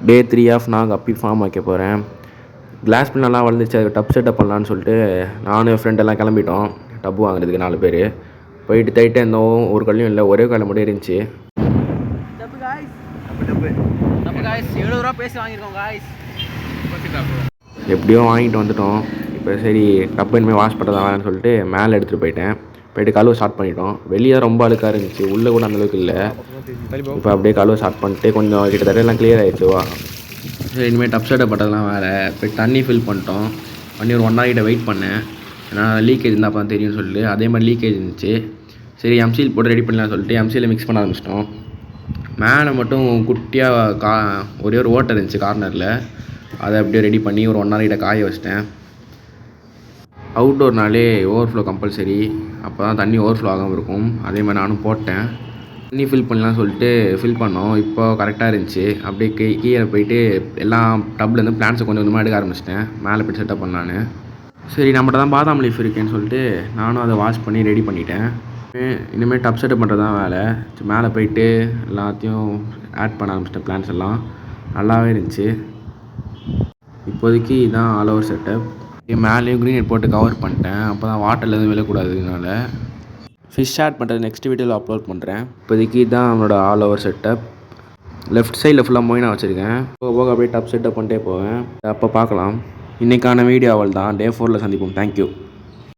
டே 3 of நான் கப்பி form வைக்க போகிறேன். கிளாஸ் பில் நல்லா வளர்ந்துச்சு, அது டப் செட்டப் பண்ணலான்னு சொல்லிட்டு நானும் என் ஃப்ரெண்டெல்லாம் கிளம்பிட்டோம் டப்பு வாங்குறதுக்கு 4 பேர். போயிட்டு தேய்ட்டே இருந்தோம், ஒரு கல்லையும் இல்லை, ஒரே காலை மட்டும் இருந்துச்சு. எப்படியோ வாங்கிட்டு வந்துட்டோம். இப்போ சரி டப்பு இனிமேல் வாஷ் பண்ணுறதா வேணும்னு சொல்லிட்டு மேலே எடுத்துகிட்டு போயிட்டு கழுவ ஸ்டார்ட் பண்ணிட்டோம். வெளியே ரொம்ப அழுக்காக இருந்துச்சு, உள்ளே கூட அந்தளவுக்கு இல்லை. இப்போ அப்படியே கழுவ ஸ்டார்ட் பண்ணிட்டு கொஞ்சம் கிட்டத்தட்ட எல்லாம் கிளியர் ஆகிடுச்சுவா. சரி இனிமேல் டப் செட்டப் பண்ணுறதுலாம் வேறு. போய் தண்ணி ஃபில் பண்ணிட்டோம். பண்ணி ஒரு 1 hour கிட்ட வெயிட் பண்ணேன், ஏன்னா லீக்கேஜ் இருந்தால் அப்போ தான் தெரியும்னு சொல்லிட்டு. அதே மாதிரி லீக்கேஜ் இருந்துச்சு. சரி எம்சில் போட்டு ரெடி பண்ணலாம்னு சொல்லிட்டு எம்சியில் மிக்ஸ் பண்ண ஆரம்பிச்சிட்டோம். மேலே மட்டும் குட்டியாக ஒரே ஒரு ஓட்டை இருந்துச்சு கார்னரில், அதை அப்படியே ரெடி பண்ணி ஒரு 1 hour கிட்ட காய வச்சிட்டேன். அவுட்டோர்னாலே ஓவர்ஃப்ளோ கம்பல்சரி, அப்போ தான் தண்ணி ஓவர்ஃப்ளோ ஆகாமல் இருக்கும். அதே மாதிரி நானும் போட்டேன். தண்ணி ஃபில் பண்ணலாம்னு சொல்லிட்டு ஃபில் பண்ணோம். இப்போ கரெக்டாக இருந்துச்சு. அப்படியே கீழே போயிட்டு எல்லாம் டப்லேருந்து பிளான்ஸை கொஞ்சம் கொஞ்சமாக எடுக்க ஆரம்பிச்சிட்டேன், மேலே போய்ட்டு செட்டப் பண்ணலான்னு. சரி நம்மகிட்ட தான் பாதாம் லீஃப் இருக்கேன்னு சொல்லிட்டு நானும் அதை வாஷ் பண்ணி ரெடி பண்ணிட்டேன். இனிமேல் டப் செட்டப் பண்ணுறது தான் வேலை. மேலே போயிட்டு எல்லாத்தையும் ஆட் பண்ண ஆரம்பிச்சிட்டேன். பிளான்ஸ் எல்லாம் நல்லாவே இருந்துச்சு. இப்போதைக்கு இதுதான் ஆல் ஓவர் செட்டப். மேலேயும் க்ரீன் நெட் போட்டு கவர் பண்ணிட்டேன், அப்போ தான் வாட்டரில் எதுவும் விழக்கூடாதுனால. ஃபிஷ் ஆட் பண்ணுறது நெக்ஸ்ட் வீடியோவில் அப்லோட் பண்ணுறேன். இப்போதைக்கு இதுதான் நம்மளோட ஆல் ஓவர் செட்டப். லெஃப்ட் சைடில் ஃபுல்லாக மொயினா வச்சுருக்கேன். போக அப்படியே டப் செட்டப் பண்ணிட்டே போவேன். அப்போ பார்க்கலாம். இன்றைக்கான வீடியோ அவள் தான். Day 4ல் சந்திப்போம். தேங்க்யூ.